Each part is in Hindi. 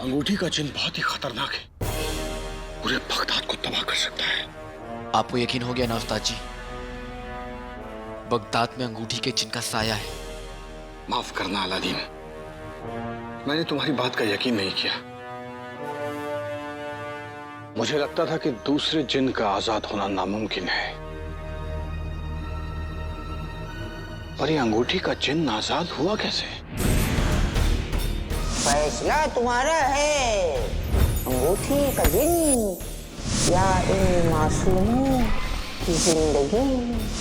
अंगूठी का चिन्ह बहुत ही खतरनाक है, पूरे बगदाद को तबाह कर सकता है। आपको यकीन हो गया ना उस्ताद जी? बगदाद में अंगूठी के चिन्ह का साया है। माफ करना अलादीन, मैंने तुम्हारी बात का यकीन नहीं किया। मुझे लगता था कि दूसरे जिन का आजाद होना नामुमकिन है, पर ये अंगूठी का चिन्ह आजाद हुआ कैसे? फैसला तुम्हारा है। अंगूठी का जिन या इन मासूमों की जिंदगी।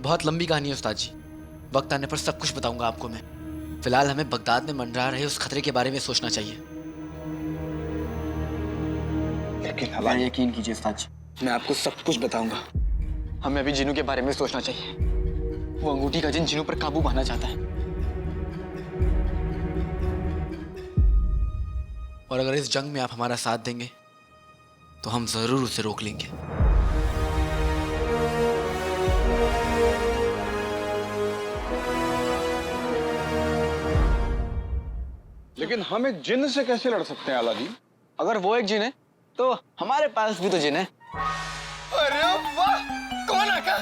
बहुत लंबी कहानी है उस्ताद जी, वक्त आने पर सब कुछ बताऊंगा आपको मैं। फिलहाल हमें बगदाद में मंडरा रहे उस खतरे के बारे में सोचना चाहिए। लेकिन मेरा यकीन कीजिए उस्ताद जी, मैं आपको सब कुछ बताऊंगा। हमें अभी जिनू के बारे में सोचना चाहिए। वो अंगूठी का जिन जिनू पर काबू पाना चाहता है, और अगर इस जंग में आप हमारा साथ देंगे तो हम जरूर उसे रोक लेंगे। लेकिन हम एक जिन से कैसे लड़ सकते हैं अलादीन? अगर वो एक जिन है तो हमारे पास भी तो जिन है। अरे वाह, कौन आका?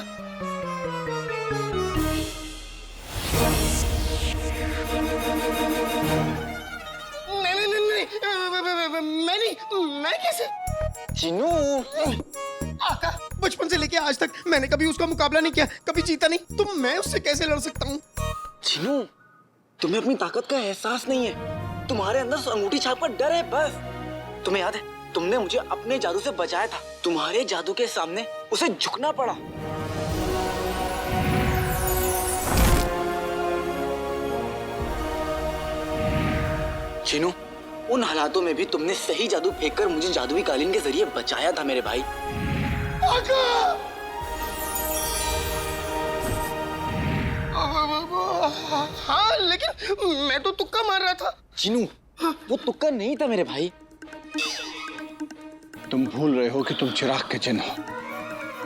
मैं कैसे? जिनू आका, बचपन से लेके आज तक मैंने कभी उसका मुकाबला नहीं किया, कभी जीता नहीं, तो मैं उससे कैसे लड़ सकता हूँ? जिनू, तुम्हें अपनी ताकत का एहसास नहीं है। तुम्हारे अंदर अंगूठी छाप का डर है बस। तुम्हें याद है, तुमने मुझे अपने जादू से बचाया था। तुम्हारे जादू के सामने उसे झुकना पड़ा। जिनू, उन हालातों में भी तुमने सही जादू फेंककर मुझे जादुई कालीन के जरिए बचाया था मेरे भाई। हाँ, लेकिन मैं तो तुक्का मार रहा था। जिनू, वो तुक्का नहीं था मेरे भाई। तुम भूल रहे हो कि तुम चिराग के जिन हो,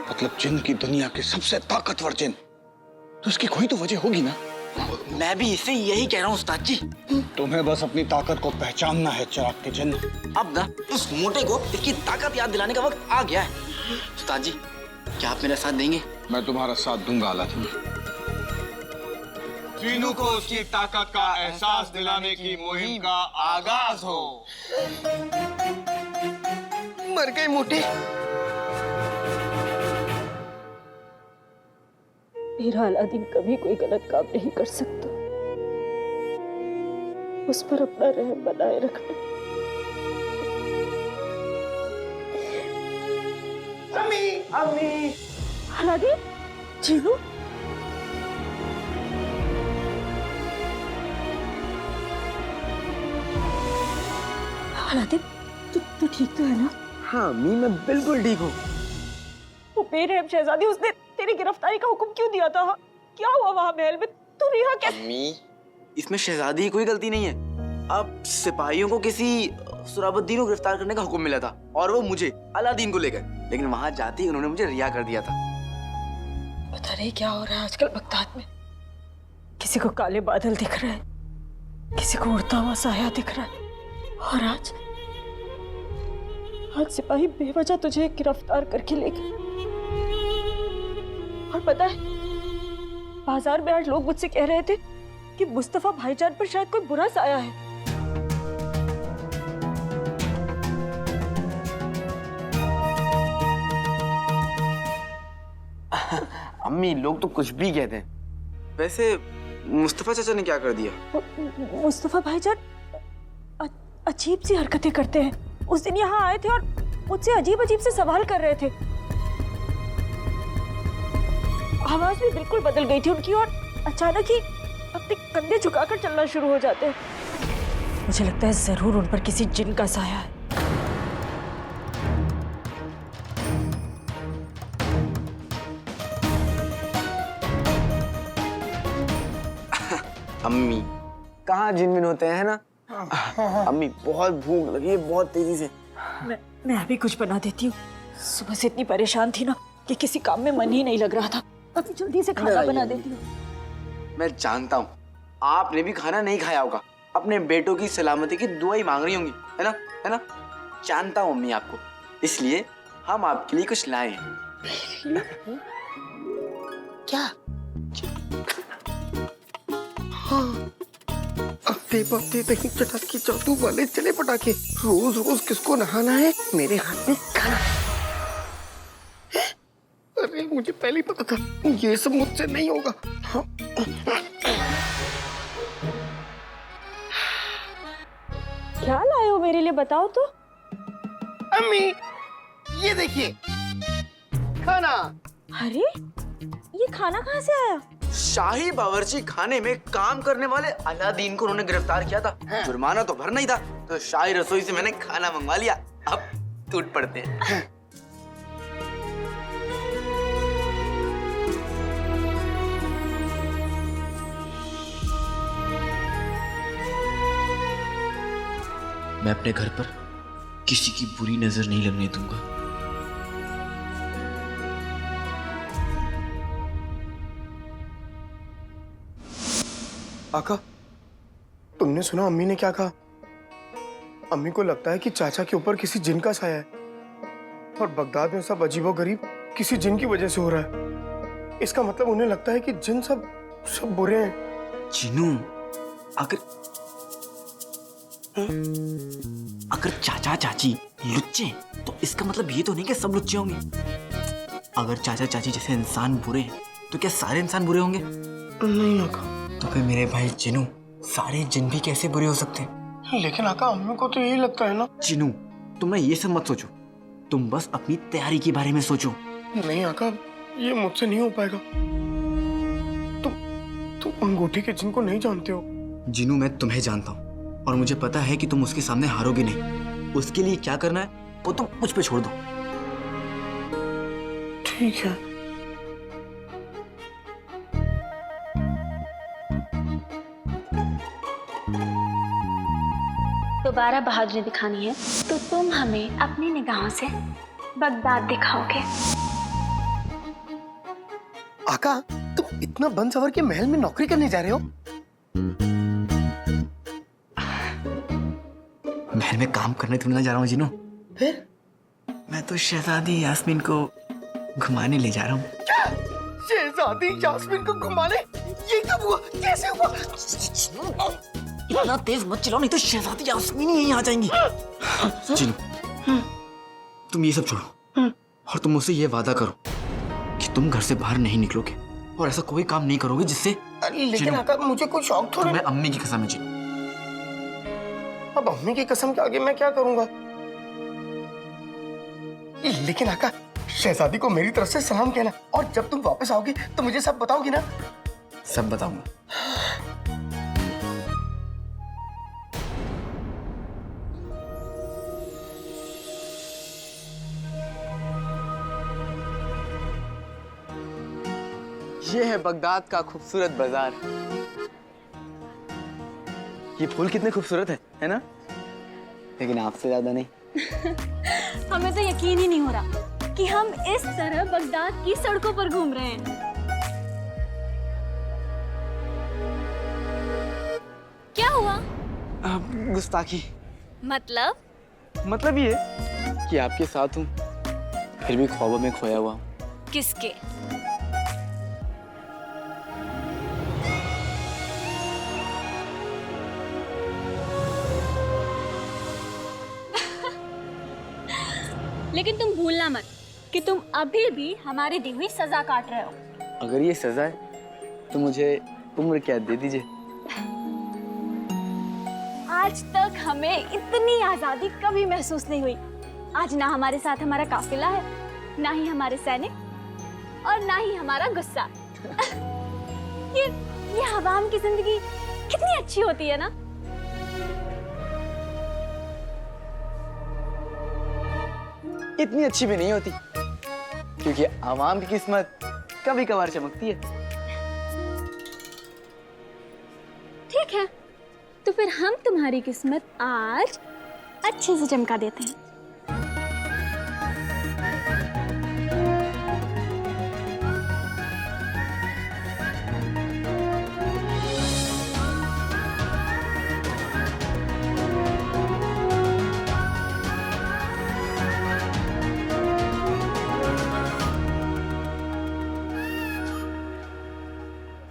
मतलब जिन की दुनिया के सबसे ताकतवर जिन। तो उसकी कोई तो वजह होगी ना? मैं भी इसे यही कह रहा हूँ उस्ताद जी। तुम्हें बस अपनी ताकत को पहचानना है चिराग के जिन। अब ना उस मोटे को इसकी ताकत याद दिलाने का वक्त आ गया है। उस्ताद जी, क्या आप मेरा साथ देंगे? मैं तुम्हारा साथ दूंगा अलादीन। जिनू को उसकी ताकत का एहसास दिलाने की मुहिम का आगाज हो। मर गए मोटे। मेरा अलादीन कभी कोई गलत काम नहीं कर सकता। उस पर अपना रहम बनाए रखना। अम्मी, अम्मी। अलादीन, जिनू, अलादीन, तू ठीक तो है ना? हाँ अम्मी, मैं बिल्कुल ठीक हूँ। वो बेरहम शहजादी, उसने तेरी गिरफ्तारी का हुक्म क्यों दिया था? क्या हुआ वहां महल में? तू रिहा कैसे? अम्मी, इसमें शहजादी की कोई गलती नहीं है। अब सिपाहियों को किसी सुराबुद्दीन को गिरफ्तार करने का हुक्म मिला था और वो मुझे अलादीन को ले गए, लेकिन वहां जाते ही उन्होंने मुझे रिहा कर दिया था। पता नहीं क्या हो रहा है आजकल बगदाद में। किसी को काले बादल दिख रहे हैं, किसी को उड़ता हुआ साया दिख रहा है, और आज सिपाही बेवजह तुझे गिरफ्तार करके ले गए। और पता है, बाजार में आज लोग मुझसे कह रहे थे कि मुस्तफा भाईजान पर शायद कोई बुरा साया है। अम्मी, लोग तो कुछ भी कहते हैं। वैसे मुस्तफा चाचा ने क्या कर दिया? मुस्तफा भाईजान अजीब सी हरकतें करते हैं। उस दिन यहाँ आए थे और मुझसे अजीब अजीब से सवाल कर रहे थे। आवाज भी बिल्कुल बदल गई थी उनकी, और अचानक ही अपने कंधे झुकाकर चलना शुरू हो जाते हैं। मुझे लगता है जरूर उन पर किसी जिन का साया है। अम्मी कहाँ जिनमिन होते हैं, है ना? अम्मी बहुत भूख लगी है, बहुत तेजी से। मैं अभी कुछ बना देती हूँ। सुबह से इतनी परेशान थी ना कि किसी काम में मन ही नहीं लग रहा था। अभी जल्दी से खाना बना देती हूँ। मैं जानता हूँ आपने भी खाना नहीं खाया होगा, अपने बेटों की सलामती की दुआ ही मांग रही होंगी, है ना? है ना? जानता हूँ अम्मी आपको, इसलिए हम आपके लिए कुछ लाए हैं। क्या? हाँ, अगले पत्ते दही चटाके जादू वाले चले पटाखे। रोज रोज किसको नहाना है? मेरे हाथ में खाना। अरे मुझे पहले ही पता था ये सब मुझसे नहीं होगा। हाँ। क्या लाए हो मेरे लिए, बताओ तो। अम्मी ये देखिए खाना। अरे ये खाना कहाँ से आया? शाही बावर्ची खाने में काम करने वाले अलादीन को उन्होंने गिरफ्तार किया था। जुर्माना तो भरना ही था, तो शाही रसोई से मैंने खाना मंगवा लिया। अब टूट पड़ते हैं। मैं अपने घर पर किसी की बुरी नजर नहीं लगने दूंगा। आका, तुमने सुना अम्मी ने क्या कहा? अम्मी को लगता है कि चाचा के ऊपर किसी जिन का साया है और बगदाद में सब अजीबोगरीब किसी जिन की वजह से हो रहा है। इसका मतलब उन्हें लगता है कि जिन सब बुरे हैं। चिनू, अगर चाचा चाची लुच्चे तो इसका मतलब ये तो नहीं कि सब लुच्चे होंगे। अगर चाचा चाची जैसे इंसान बुरे हैं तो क्या सारे इंसान बुरे होंगे? नहीं आका। तो फिर मेरे भाई चिनू, सारे जिन भी कैसे बुरे हो सकते हैं? लेकिन आका अम्मी को तो यही लगता है ना। चिनू, तुम ना ये सब मत सोचो, तुम बस अपनी तैयारी के बारे में सोचो। नहीं आका, ये मुझसे नहीं हो पाएगा। तुम अंगूठी के जिन को नहीं जानते हो। जिनू, मैं तुम्हें जानता हूँ और मुझे पता है कि तुम उसके सामने हारोगे नहीं। उसके लिए क्या करना है वो तुम मुझ पे छोड़ दो। ठीक है। दोबारा बहादुरी दिखानी है तो तुम हमें अपनी निगाहों से बगदाद दिखाओगे। आका, तुम इतना बन सवर के महल में नौकरी करने जा रहे हो? महल में काम करने थोड़ी ना जा रहा हूँ जिनू। फिर? मैं तो शहजादी यास्मीन को घुमाने ले जा रहा हूँ। क्या? शहजादी यास्मीन को घुमाने? ये कब हुआ? कैसे हुआ? इतना तेज मत चलाओ, नहीं तो शहजादी यास्मीन ही यहीं आ जाएंगी। जिनू, तुम ये सब छोड़ो और तुम मुझसे ये वादा करो कि तुम घर से बाहर नहीं निकलोगे और ऐसा कोई काम नहीं करोगे जिससे। लेकिन आका, मुझे कोई शौक थोड़ा। मैं अम्मी की कसम है जिनू। अब अम्मी की कसम के आगे मैं क्या करूंगा? लेकिन आका, शहजादी को मेरी तरफ से सलाम कहना, और जब तुम वापस आओगे तो मुझे सब बताओगी ना? सब बताऊंगा। ये है बगदाद का खूबसूरत बाजार। ये फूल कितने खूबसूरत है ना? लेकिन आपसे ज्यादा नहीं। हमें तो यकीन ही नहीं हो रहा कि हम इस तरह बगदाद की सड़कों पर घूम रहे हैं। क्या हुआ? गुस्ताखी। मतलब ये कि आपके साथ हूँ फिर भी ख्वाबों में खोया हुआ हूँ। किसके? लेकिन तुम भूलना मत कि तुम अभी भी हमारी दी हुई सजा काट रहे हो। अगर ये सजा है तो मुझे उम्र कैद दे दीजिए। आज तक हमें इतनी आजादी कभी महसूस नहीं हुई। आज ना हमारे साथ हमारा काफिला है, ना ही हमारे सैनिक और ना ही हमारा गुस्सा। ये हवाम की जिंदगी कितनी अच्छी होती है ना। इतनी अच्छी भी नहीं होती क्योंकि आवाम की किस्मत कभी कभार चमकती है। फिर हम तुम्हारी किस्मत आज अच्छे से चमका देते हैं।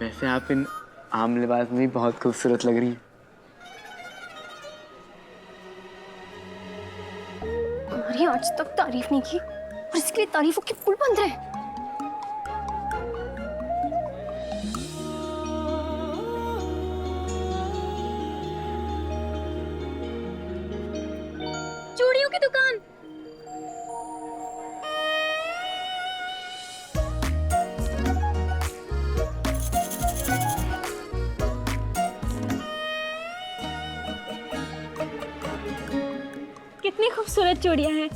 वैसे आप इन आम लिबास में भी बहुत खूबसूरत लग रही हैं। तुम्हारी आज तक तारीफ नहीं की और इसके लिए तारीफों के पुल बंद रहे। चूड़ियों की दुकान। कितनी खूबसूरत चूड़ियां हैं।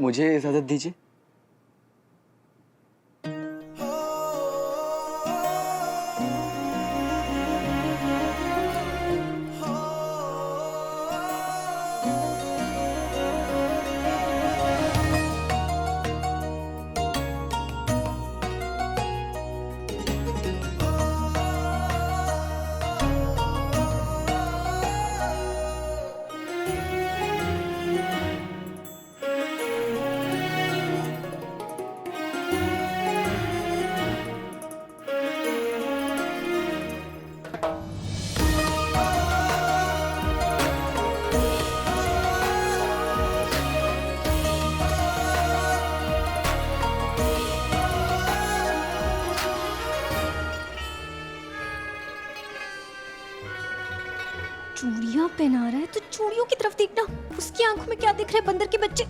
मुझे इजाजत दीजिए। चूड़ियां पहना रहा है तो चूड़ियों की तरफ देखना। उसकी आंखों में क्या दिख रहे हैं बंदर के बच्चे।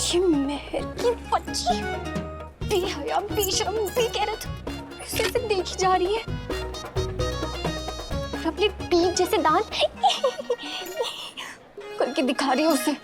ये मेहर की बच्ची बेहया बेशरम बेगैरत कैसे से देखी जा रही है और अपने पीठ जैसे दांत करके दिखा रही है उसे।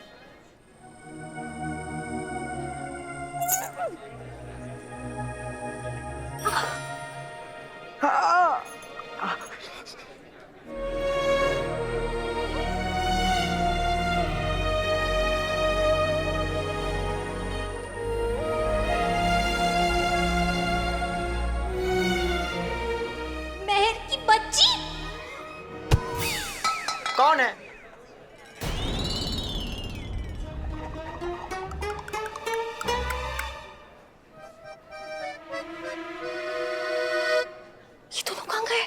कौन है? ये दोनों कहाँ गए?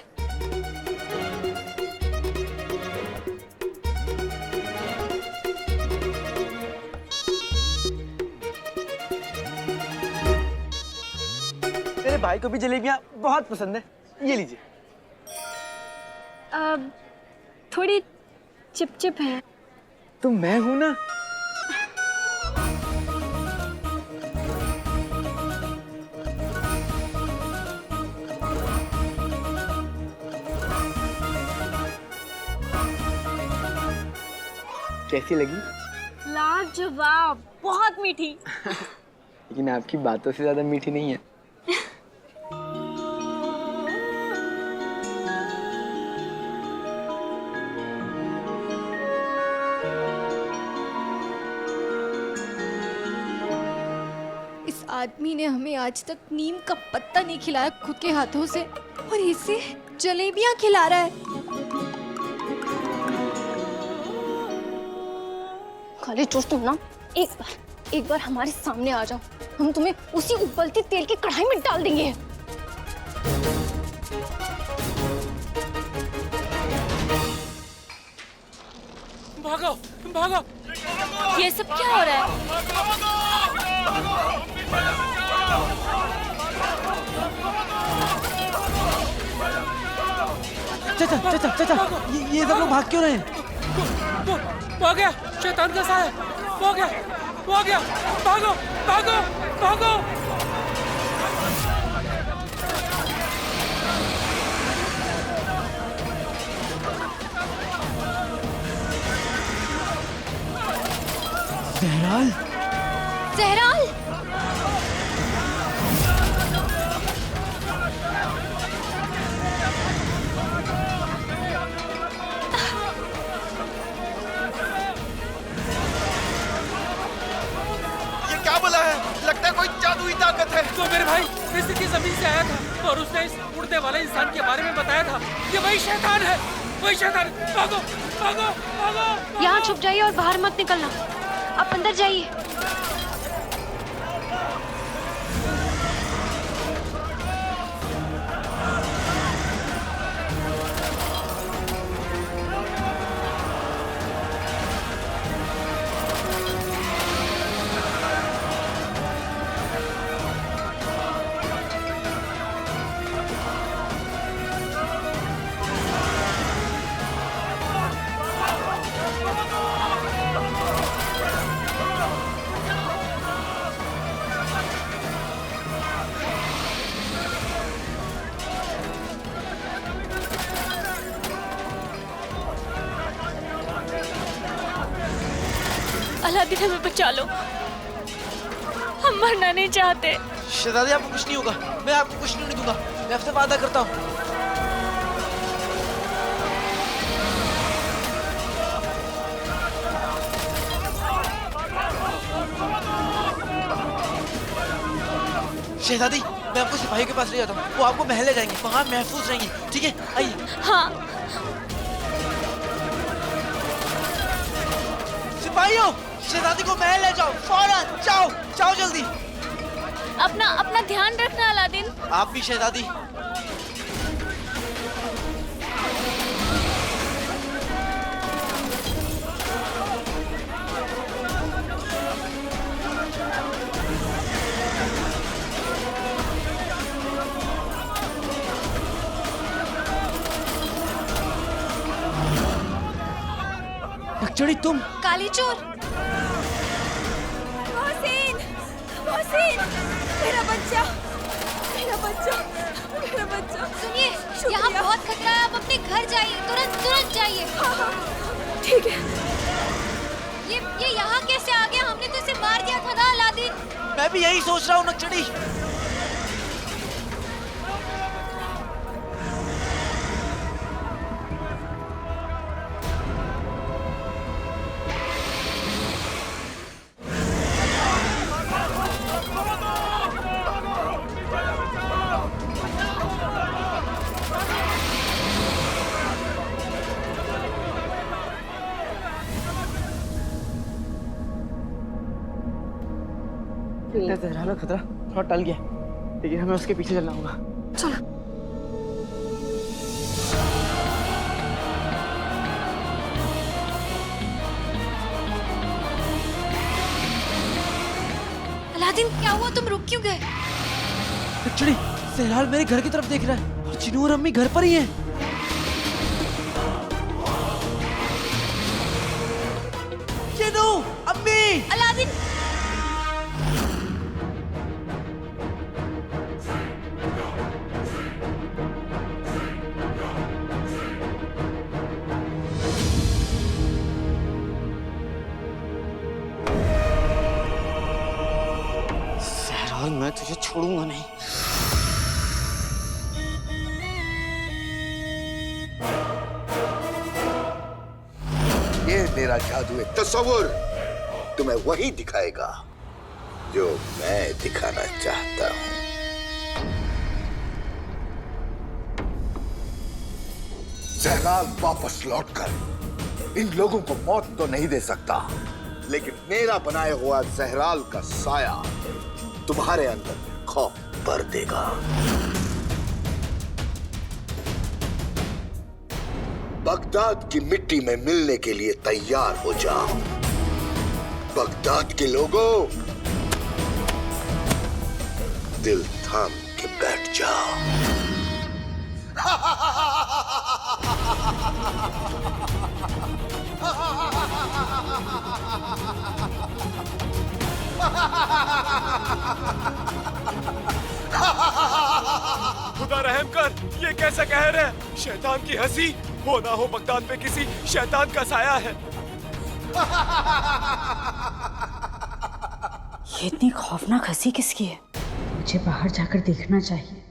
मेरे भाई को भी जलेबियां बहुत पसंद है। ये लीजिए। थोड़ी चिपचिप है। तो मैं हूं ना। कैसी लगी? लाजवाब, बहुत मीठी। लेकिन आपकी बातों से ज्यादा मीठी नहीं है। इस आदमी ने हमें आज तक नीम का पत्ता नहीं खिलाया खुद के हाथों से, और इसे जलेबियां खिला रहा है। खाली चोर तुम ना एक बार हमारे सामने आ जाओ, हम तुम्हें उसी उबलती तेल की कढ़ाई में डाल देंगे। भागो भागो। ये सब क्या हो रहा है? चाचा चाचा चाचा, ये सब लोग भाग क्यों रहे हैं? वो आ गया, शैतान का साया। वो आ गया, भागो भागो भागो। सहराल, सहराल, ये क्या बोला है? लगता है कोई जादुई ताकत है। तो मेरे भाई किसी जमीन से आया था और उसने इस उड़ने वाले इंसान के बारे में बताया था। ये वही शैतान है, वही शैतान। भागो भागो भागो। यहाँ छुप जाइए और बाहर मत निकलना। आप अंदर जाइए। अलादीन हमें बचा लो, हम मरना नहीं चाहते। शहजादी आपको कुछ नहीं होगा, मैं आपको कुछ नहीं होने दूंगा, मैं आपसे वादा करता हूँ। शहजादी मैं आपको सिपाही के पास ले जाता हूँ, वो आपको महल ले जाएंगे, वहाँ महफूज रहेंगे, ठीक है? आइए। हाँ। सिपाहियों, शहजादी को महल ले जाओ, फौरन जाओ, जाओ जल्दी। अपना ध्यान रखना अलादीन। आप भी शहजादी। नक्चड़ी तुम? काली चोर। मोहसिन, मोहसिन, मेरा बच्चा, मेरा बच्चा, मेरा बच्चा। सुनिए, यहाँ बहुत खतरा है, आप अपने घर जाइए, तुरंत जाइए। हाँ, ठीक है। ये यहाँ कैसे आ गया? हमने तो इसे मार दिया था ना अलादीन। मैं भी यही सोच रहा हूँ नक्चड़ी। जहरा खतरा थोड़ा टल गया, लेकिन हमें उसके पीछे चलना होगा। चलो। अलादीन क्या हुआ? तुम रुक क्यों गए? नक्चड़ी, सहराल मेरे घर की तरफ देख रहा है और चिनू और अम्मी घर पर ही हैं। चिनू, अम्मी। अलादीन। सहराल मैं तुझे छोड़ूंगा नहीं। ये मेरा जादू है तस्वुर तुम्हें वही दिखाएगा जो मैं दिखाना चाहता हूँ। सहराल वापस लौटकर इन लोगों को मौत तो नहीं दे सकता, लेकिन मेरा बनाया हुआ सहराल का साया तुम्हारे अंदर खौफ भर देगा। बगदाद की मिट्टी में मिलने के लिए तैयार हो जाओ। बगदाद के लोगों, दिल थाम के बैठ जाओ। खुदा रहम कर, ये कैसा कहर है? शैतान की हंसी हो ना हो बगदाद पे किसी शैतान का साया है। ये इतनी खौफनाक हंसी किसकी है? मुझे बाहर जाकर देखना चाहिए।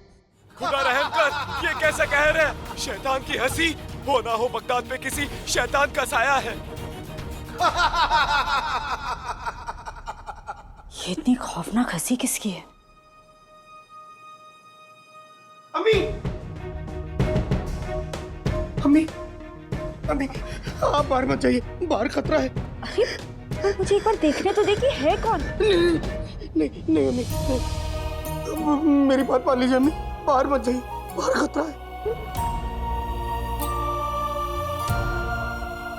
खुदा रहम कर, ये कैसा कहर है? शैतान की हंसी हो ना हो बगदाद में किसी शैतान का साया है। ये इतनी खौफनाक हंसी किसकी है? अम्मी, अम्मी, अम्मी, आप बाहर मत जाइए, बाहर खतरा है। अरे पर मुझे एक बार देखने तो देखिए, है कौन? नहीं नहीं अम्मी, नहीं। मेरी बात मान लीजिए अम्मी, बाहर मत जाइए, बाहर खतरा है।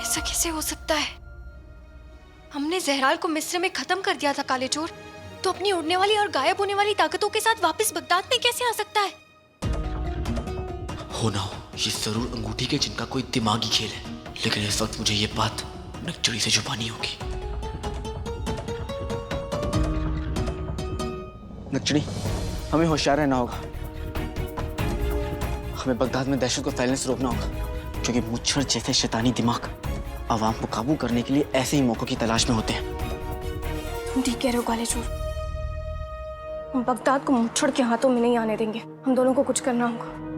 ऐसा कैसे हो सकता है? हमने जहराल को मिस्र में खत्म कर दिया था काले चोर, तो अपनी उड़ने वाली और गायब होने वाली ताकतों के साथ वापस बगदाद में कैसे आ सकता है? हो ना हो, ये जरूर अंगूठी के जिनका कोई दिमागी खेल है, लेकिन इस वक्त मुझे ये बात नकचड़ी से छुपानी होगी। नक्चड़ी, हमें होशियार रहना होगा। हमें बगदाद में दहशत को फैलने से रोकना होगा, क्योंकि मुच्छर जैसे शैतानी दिमाग आवाम को काबू करने के लिए ऐसे ही मौकों की तलाश में होते हैं। तुम ठीक कह रहे हो काले चोर। हम बगदाद को मुच्छड़ के हाथों में नहीं आने देंगे। हम दोनों को कुछ करना होगा।